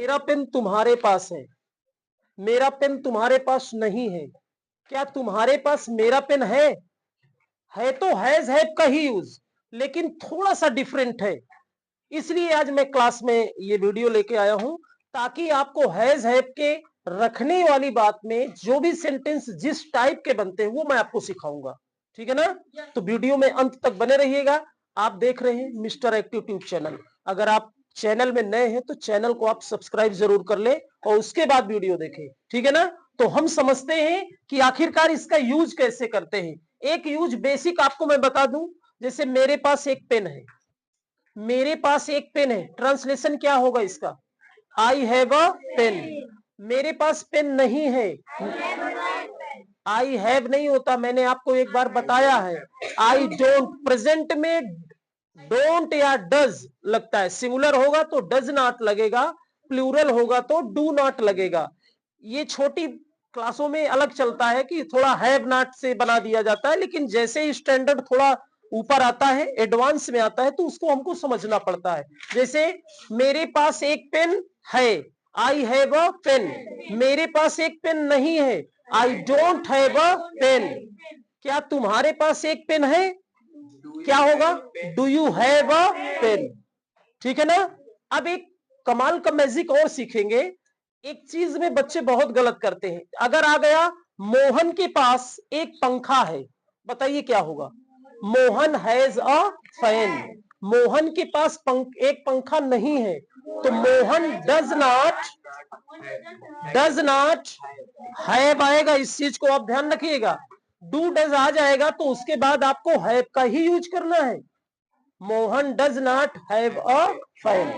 मेरा पेन तुम्हारे पास है, मेरा पेन तुम्हारे पास नहीं है। क्या तुम्हारे पास मेरा पेन है? है तो हैज हैव का ही यूज, लेकिन थोड़ा सा डिफरेंट है। इसलिए आज मैं क्लास में ये वीडियो लेके आया हूं, ताकि आपको हैज हैव के रखने वाली बात में जो भी सेंटेंस जिस टाइप के बनते हैं वो मैं आपको सिखाऊंगा। ठीक है ना? तो वीडियो में अंत तक बने रहिएगा। आप देख रहे हैं मिस्टर एक्टिव ट्यूब चैनल। अगर आप चैनल में नए हैं तो चैनल को आप सब्सक्राइब जरूर कर ले और उसके बाद वीडियो देखें। ठीक है ना? तो हम समझते हैं कि आखिरकार इसका यूज कैसे करते हैं। एक यूज बेसिक आपको मैं बता दूं, जैसे मेरे पास एक पेन है, मेरे पास एक पेन है, ट्रांसलेशन क्या होगा इसका? I have a pen. मेरे पास पेन नहीं है, आई हैव नहीं होता, मैंने आपको एक बार बताया है। आई डोंट, प्रेजेंट में डोंट या डज लगता है, सिंगुलर होगा तो डज नॉट लगेगा, प्लूरल होगा तो डू नॉट लगेगा। ये छोटी क्लासों में अलग चलता है कि थोड़ा हैव नॉट से बना दिया जाता है, लेकिन जैसे ही स्टैंडर्ड थोड़ा ऊपर आता है, एडवांस में आता है, तो उसको हमको समझना पड़ता है। जैसे मेरे पास एक पेन है, आई हैव अ पेन। मेरे पास एक पेन नहीं है, I don't have a pen. क्या तुम्हारे पास एक पेन है? क्या होगा? Do you have a pen. ठीक है ना? अब एक कमाल का मैजिक और सीखेंगे। एक चीज में बच्चे बहुत गलत करते हैं। अगर आ गया मोहन के पास एक पंखा है, बताइए क्या होगा? Mohan has a fan. Mohan के पास एक पंखा नहीं है, तो मोहन डज नॉट हैव आएगा। इस चीज को आप ध्यान रखिएगा। डू डज आ जाएगा तो उसके बाद आपको हैव का ही यूज करना है। Mohan does not have a fan.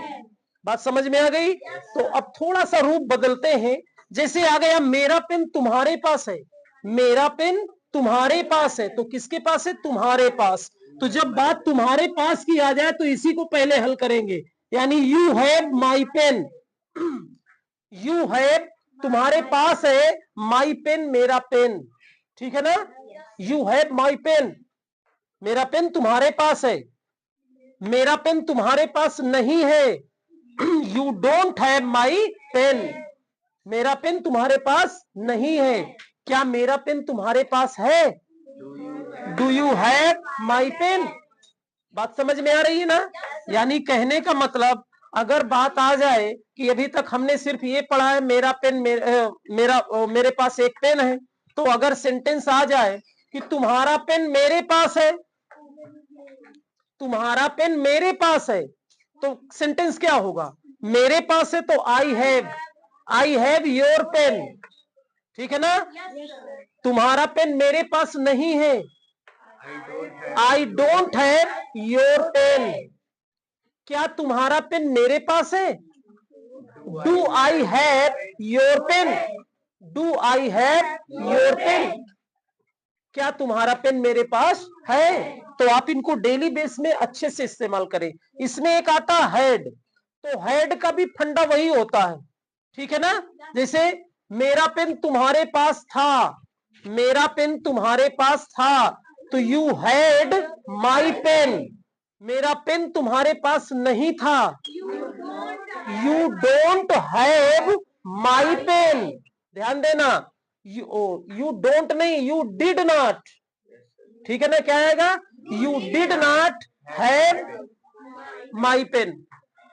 बात समझ में आ गई? तो अब थोड़ा सा रूप बदलते हैं। जैसे आ गया मेरा पेन तुम्हारे पास है, मेरा पेन तुम्हारे पास है, तो किसके पास है? तुम्हारे पास। तो जब बात तुम्हारे पास की आ जाए तो इसी को पहले हल करेंगे, यानी you have my pen. You have तुम्हारे पास है, माई पेन मेरा पेन। ठीक है ना? यू हैव माई पेन, मेरा पेन तुम्हारे पास है। मेरा पेन तुम्हारे पास नहीं है, you don't have my pen. मेरा पेन तुम्हारे पास नहीं है। क्या मेरा पेन तुम्हारे पास है? Do you have my pen. बात समझ में आ रही है ना? यानी कहने का मतलब, अगर बात आ जाए कि अभी तक हमने सिर्फ ये पढ़ा है मेरा पेन मेरे पास एक पेन है, तो अगर सेंटेंस आ जाए कि तुम्हारा पेन मेरे पास है, तुम्हारा पेन मेरे पास है, तो सेंटेंस क्या होगा? मेरे पास है तो आई हैव योर पेन। ठीक है ना? तुम्हारा पेन मेरे पास नहीं है, I don't have your pen. क्या तुम्हारा पेन मेरे पास है? Do I have your pen. Do I have your pen. क्या तुम्हारा पेन मेरे पास है? तो आप इनको डेली बेस में अच्छे से इस्तेमाल करें। इसमें एक आता हैड, तो हैड का भी फंडा वही होता है। ठीक है ना? जैसे मेरा पेन तुम्हारे पास था, मेरा पेन तुम्हारे पास था, तो यू हैड माई पेन। मेरा पेन तुम्हारे पास नहीं था, you don't have my pen. ध्यान देना, यू डोंट नहीं, यू डिड नॉट। ठीक है ना? क्या आएगा? You did not have my pen.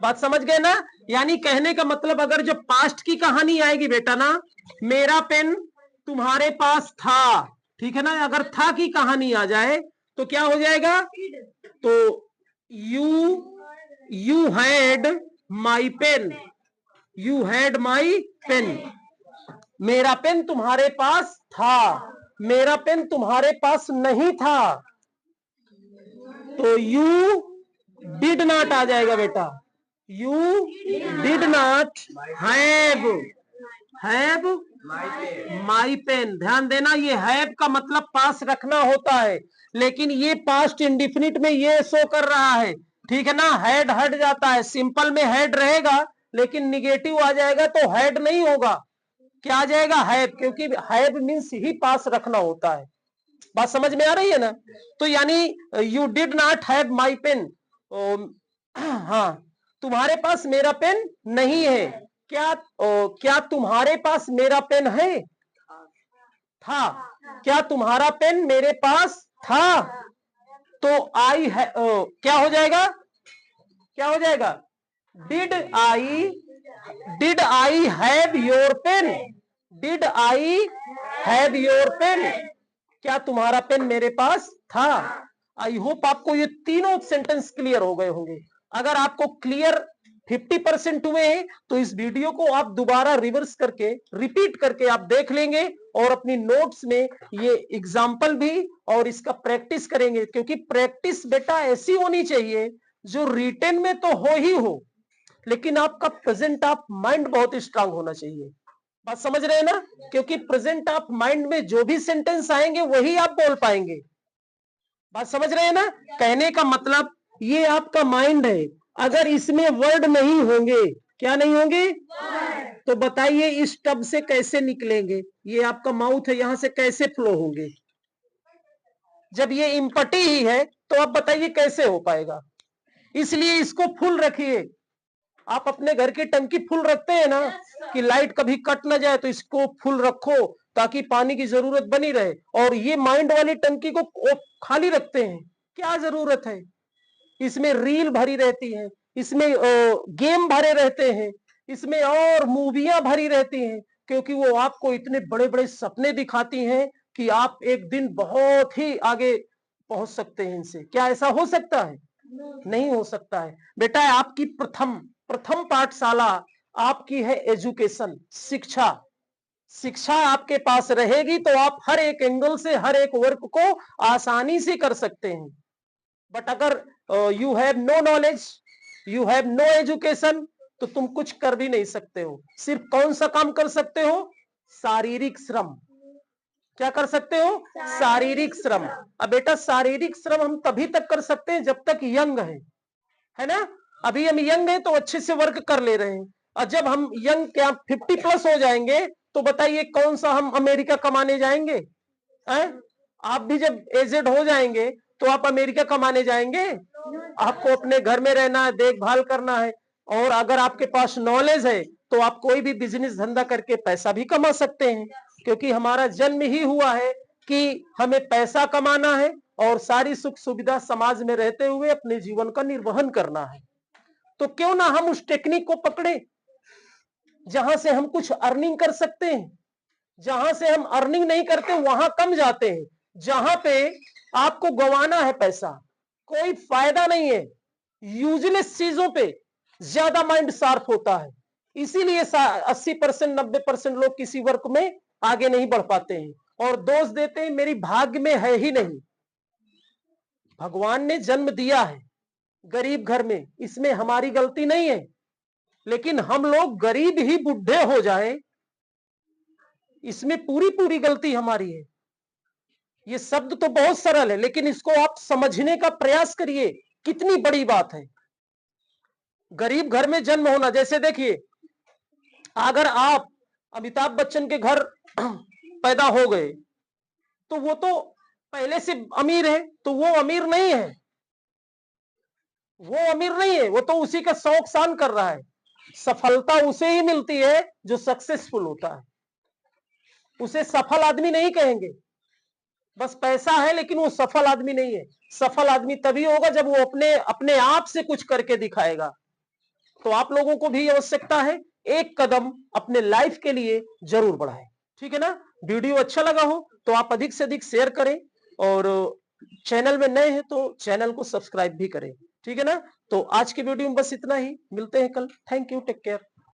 बात समझ गए ना? यानी कहने का मतलब, अगर जो पास्ट की कहानी आएगी बेटा ना, मेरा पेन तुम्हारे पास था, ठीक है ना? अगर था की कहानी आ जाए तो क्या हो जाएगा? तो you had my pen, you had my pen. मेरा पेन तुम्हारे पास था, मेरा पेन तुम्हारे पास नहीं था, तो यू डिड नॉट आ जाएगा बेटा। You did not have my pen. ध्यान देना, ये हैव का मतलब पास रखना होता है, लेकिन ये पास्ट इंडिफिनिट में ये शो कर रहा है। ठीक है ना? हैड हट जाता है, सिंपल में हैड रहेगा, लेकिन निगेटिव आ जाएगा तो हैड नहीं होगा। क्या आ जाएगा? हैव, क्योंकि हैव मीन्स ही पास रखना होता है। बात समझ में आ रही है ना? तो यानी you did not have my pen. हाँ, तुम्हारे पास मेरा पेन नहीं है, क्या तुम्हारे पास मेरा पेन है? था। क्या तुम्हारा पेन मेरे पास था? तो आई है, क्या हो जाएगा? क्या हो जाएगा? Did I have your pen? Did I have your pen? क्या तुम्हारा पेन मेरे पास था? आई होप आपको ये तीनों सेंटेंस क्लियर हो गए होंगे। अगर आपको क्लियर 50% हुए हैं तो इस वीडियो को आप दोबारा रिवर्स करके रिपीट करके आप देख लेंगे और अपनी नोट्स में ये एग्जाम्पल भी और इसका प्रैक्टिस करेंगे, क्योंकि प्रैक्टिस बेटा ऐसी होनी चाहिए जो रिटेन में तो हो ही हो, लेकिन आपका प्रेजेंट ऑफ माइंड बहुत स्ट्रांग होना चाहिए। बात समझ रहे हैं ना? क्योंकि प्रेजेंट ऑफ माइंड में जो भी सेंटेंस आएंगे वही आप बोल पाएंगे। बात समझ रहे हैं ना? कहने का मतलब ये आपका माइंड है, अगर इसमें वर्ड नहीं होंगे, क्या नहीं होंगे, तो बताइए इस टब से कैसे निकलेंगे? ये आपका माउथ है, यहां से कैसे फ्लो होंगे? जब ये इम्पटी ही है तो आप बताइए कैसे हो पाएगा? इसलिए इसको फुल रखिए। आप अपने घर की टंकी फुल रखते हैं ना, कि लाइट कभी कट ना जाए, तो इसको फुल रखो ताकि पानी की जरूरत बनी रहे। और ये माइंड वाली टंकी को खाली रखते हैं, क्या जरूरत है? इसमें रील भरी रहती है, इसमें गेम भरे रहते हैं, इसमें और मूवियां भरी रहती हैं, क्योंकि वो आपको इतने बड़े बड़े सपने दिखाती हैं कि आप एक दिन बहुत ही आगे पहुंच सकते हैं इनसे। क्या ऐसा हो सकता है? नहीं हो सकता है बेटा। आपकी प्रथम पाठशाला आपकी है एजुकेशन, शिक्षा। शिक्षा आपके पास रहेगी तो आप हर एक एंगल से हर एक वर्क को आसानी से कर सकते हैं। बट अगर you have no knowledge, you have no education, तो तुम कुछ कर भी नहीं सकते हो। सिर्फ कौन सा काम कर सकते हो? शारीरिक श्रम। क्या कर सकते हो? शारीरिक श्रम। अब बेटा शारीरिक श्रम हम तभी तक कर सकते हैं जब तक यंग है ना? अभी हम यंग हैं तो अच्छे से वर्क कर ले रहे हैं, और जब हम यंग क्या 50+ हो जाएंगे तो बताइए कौन सा हम अमेरिका कमाने जाएंगे? आप भी जब एजेड हो जाएंगे तो आप अमेरिका कमाने जाएंगे? आपको अपने घर में रहना है, देखभाल करना है। और अगर आपके पास नॉलेज है तो आप कोई भी बिजनेस धंधा करके पैसा भी कमा सकते हैं, क्योंकि हमारा जन्म ही हुआ है कि हमें पैसा कमाना है और सारी सुख सुविधा समाज में रहते हुए अपने जीवन का निर्वहन करना है। तो क्यों ना हम उस टेक्निक को पकड़े जहां से हम कुछ अर्निंग कर सकते हैं। जहां से हम अर्निंग नहीं करते वहां कम जाते हैं। जहां पे आपको गंवाना है पैसा, कोई फायदा नहीं है, यूजलेस चीजों पे ज्यादा माइंड शार्प होता है। इसीलिए 80% 90% लोग किसी वर्क में आगे नहीं बढ़ पाते हैं और दोष देते हैं मेरी भाग्य में है ही नहीं। भगवान ने जन्म दिया है गरीब घर में, इसमें हमारी गलती नहीं है, लेकिन हम लोग गरीब ही बुढ़े हो जाएं, इसमें पूरी गलती हमारी है। ये शब्द तो बहुत सरल है, लेकिन इसको आप समझने का प्रयास करिए, कितनी बड़ी बात है। गरीब घर में जन्म होना, जैसे देखिए अगर आप अमिताभ बच्चन के घर पैदा हो गए तो वो तो पहले से अमीर है, तो वो अमीर नहीं है, वो अमीर नहीं है, वो तो उसी का शौक शान कर रहा है। सफलता उसे ही मिलती है जो सक्सेसफुल होता है, उसे सफल आदमी नहीं कहेंगे। बस पैसा है लेकिन वो सफल आदमी नहीं है। सफल आदमी तभी होगा जब वो अपने आप से कुछ करके दिखाएगा। तो आप लोगों को भी आवश्यकता है एक कदम अपने लाइफ के लिए जरूर बढ़ाएं। ठीक है ना? वीडियो अच्छा लगा हो तो आप अधिक से अधिक शेयर करें, और चैनल में नए हैं तो चैनल को सब्सक्राइब भी करें। ठीक है ना? तो आज की वीडियो में बस इतना ही, मिलते हैं कल। Thank you, take care.